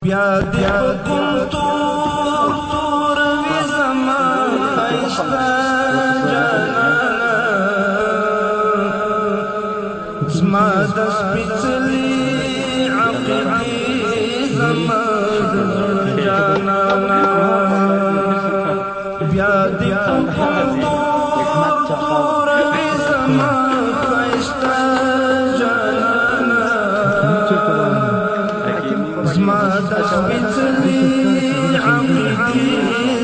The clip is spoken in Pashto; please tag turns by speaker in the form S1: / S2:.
S1: بیا دې کوم تور وي زما ښایسته جانانه زما د سپېڅلي عقیدې زما د زړه جانانه بیا دې کوم تور وي زما ښایسته جانانه زما د سپېڅلي عقیدې